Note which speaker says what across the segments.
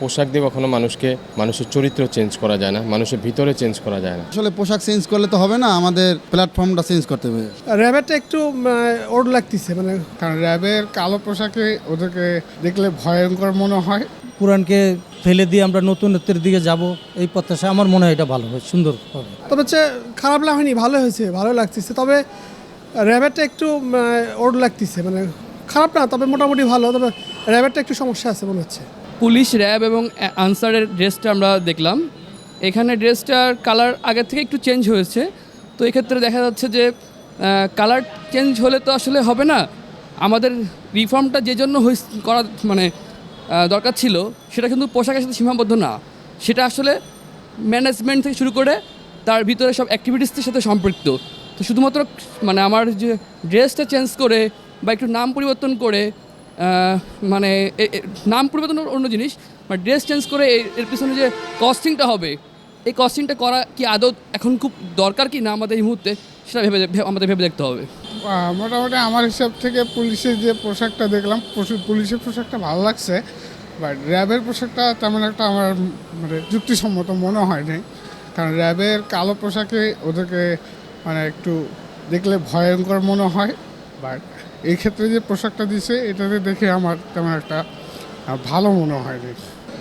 Speaker 1: পোশাক দিয়ে কখনো মানুষের চরিত্র চেঞ্জ করা যায় না, মানুষের ভিতরে চেঞ্জ করা যায় না।
Speaker 2: আসলে পোশাক চেঞ্জ করলে তো হবে না, আমাদের প্ল্যাটফর্মটা চেঞ্জ করতে হবে।
Speaker 3: র্যাবেরটা একটু ওড লাগতেছে, কারণ র্যাবের কালো পোশাকে ওদেরকে দেখলে ভয়ঙ্কর মনে হয়।
Speaker 4: পুরাণকে ফেলে দিয়ে আমরা নতুনত্বের দিকে যাব, এই প্রত্যাশা আমার মনে হয় এটা ভালো হয়, সুন্দর হবে।
Speaker 3: তবে হচ্ছে খারাপ লাগেনি, ভালো হয়েছে, ভালো লাগতেছে। তবে র্যাবেরটা একটু ওড লাগতেছে, খারাপ না, তবে মোটামুটি ভালো। তবে র্যাবেরটা একটু সমস্যা আছে মনে হচ্ছে।
Speaker 5: পুলিশ, র্যাব এবং আনসারের ড্রেসটা আমরা দেখলাম। এখানে ড্রেসটার কালার আগের থেকে একটু চেঞ্জ হয়েছে। তো এক্ষেত্রে দেখা যাচ্ছে যে কালার চেঞ্জ হলে তো আসলে হবে না। আমাদের রিফর্মটা যে জন্য করা দরকার ছিল, সেটা কিন্তু পোশাকের সাথে সীমাবদ্ধ না। সেটা আসলে ম্যানেজমেন্ট থেকে শুরু করে তার ভিতরে সব অ্যাক্টিভিটিসের সাথে সম্পৃক্ত। তো শুধুমাত্র আমার যে ড্রেসটা চেঞ্জ করে বা একটু নাম পরিবর্তন করে, নাম পরিবর্তন অন্য জিনিস, ড্রেস চেঞ্জ করে এর পিছনে যে কস্টিংটা হবে, এই কস্টিংটা করা কি আদৌ এখন খুব দরকার কি না আমাদের এই মুহূর্তে, সেটা আমাদের ভেবে দেখতে হবে।
Speaker 3: মোটামুটি আমার হিসাব থেকে পুলিশের যে পোশাকটা দেখলাম, পুলিশের পোশাকটা ভালো লাগছে। বাট র্যাবের পোশাকটা তেমন একটা আমার যুক্তিসম্মত মনে হয় নাই। কারণ র্যাবের কালো পোশাকে ওদেরকে একটু দেখলে ভয়ঙ্কর মনে হয়। বাট এই ক্ষেত্রে যে পোশাকটা দিছে, এটাতে দেখে আমার তেমন একটা ভালো মনে হয়নি।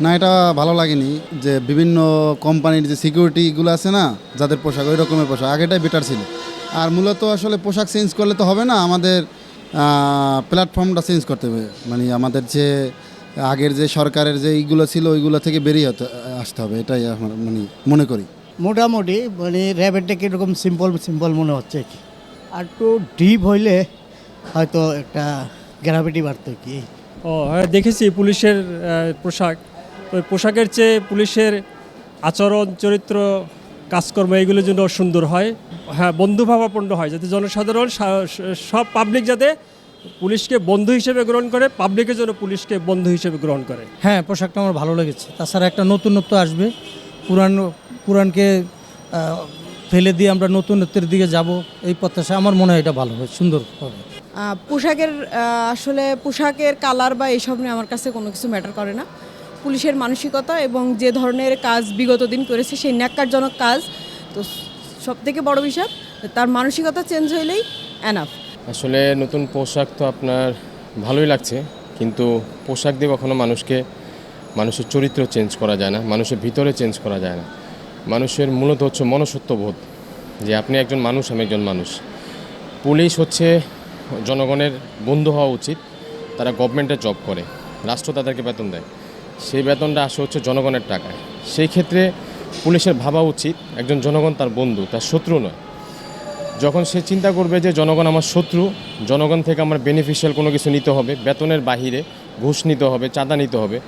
Speaker 2: না, এটা ভালো লাগেনি যে বিভিন্ন কোম্পানির যে সিকিউরিটিগুলো আছে না, যাদের পোশাক ওই রকমের পোশাক, আগেটাই বেটার ছিল। আর মূলত আসলে পোশাক চেঞ্জ করলে তো হবে না, আমাদের প্ল্যাটফর্মটা চেঞ্জ করতে হবে। আমাদের যে আগের যে সরকারের যে এইগুলো ছিল, ওইগুলো থেকে বেরিয়ে আসতে হবে, এটাই আমার মনে করি।
Speaker 6: মোটামুটি র্যাবেরটা কীরকম সিম্পল মনে হচ্ছে কি, আর একটু ডিপ হইলে হয়তো একটা গ্র্যাভিটি বাড়তো কি।
Speaker 7: হ্যাঁ, দেখেছি পুলিশের পোশাক। ওই পোশাকের চেয়ে পুলিশের আচরণ, চরিত্র, কাজকর্ম এইগুলোর জন্য সুন্দর হয়। হ্যাঁ, বন্ধুভাবাপন্ন হয়, যাতে জনসাধারণ সব পাবলিক যাতে পুলিশকে বন্ধু হিসেবে গ্রহণ করে, পাবলিকের জন্য পুলিশকে বন্ধু হিসেবে গ্রহণ করে।
Speaker 4: হ্যাঁ, পোশাকটা আমার ভালো লেগেছে। তাছাড়া একটা নতুনত্ব আসবে, পুরাণকে ফেলে দিয়ে আমরা নতুনত্বের দিকে যাব, এই প্রত্যাশা আমার মনে হয় এটা ভালো হয়, সুন্দর হবে।
Speaker 8: পোশাকের কালার বা এইসব নিয়ে আমার কাছে কোনো কিছু ম্যাটার করে না। পুলিশের মানসিকতা এবং যে ধরনের কাজ বিগত দিন করেছে, সেই ন্যাক্কারজনক কাজ, তো সবথেকে বড় বিষয় তার মানসিকতা চেঞ্জ হইলেই এনাফ।
Speaker 1: আসলে নতুন পোশাক তো আপনার ভালোই লাগছে, কিন্তু পোশাক দিয়ে কখনো মানুষের চরিত্র চেঞ্জ করা যায় না, মানুষের ভিতরে চেঞ্জ করা যায় না। মানুষের মূলত হচ্ছে মনুষ্যত্ববোধ, যে আপনি একজন মানুষ, আমি একজন মানুষ। পুলিশ হচ্ছে জনগণের বন্ধু হওয়া উচিত। তারা গভর্নমেন্টে জব করে, রাষ্ট্র তাদেরকে বেতন দেয়, সেই বেতনটা আসে হচ্ছে জনগণের টাকায়। সেই ক্ষেত্রে পুলিশের ভাবা উচিত একজন জনগণ তার বন্ধু, তার শত্রু নয়। যখন সে চিন্তা করবে যে জনগণ আমার শত্রু, জনগণ থেকে আমার বেনিফিশিয়াল কোনো কিছু নিতে হবে, বেতনের বাহিরে ঘুষ নিতে হবে, চাঁদা নিতে হবে,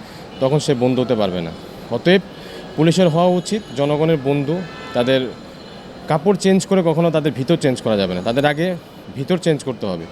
Speaker 1: তখন সে বন্ধু হতে পারবে না। অতএব পুলিশের হওয়া উচিত জনগণের বন্ধু। তাদের কাপড় চেঞ্জ করে কখনো তাদের ভিতর চেঞ্জ করা যাবে না, তাদের আগে ভিতর চেঞ্জ করতে হবে।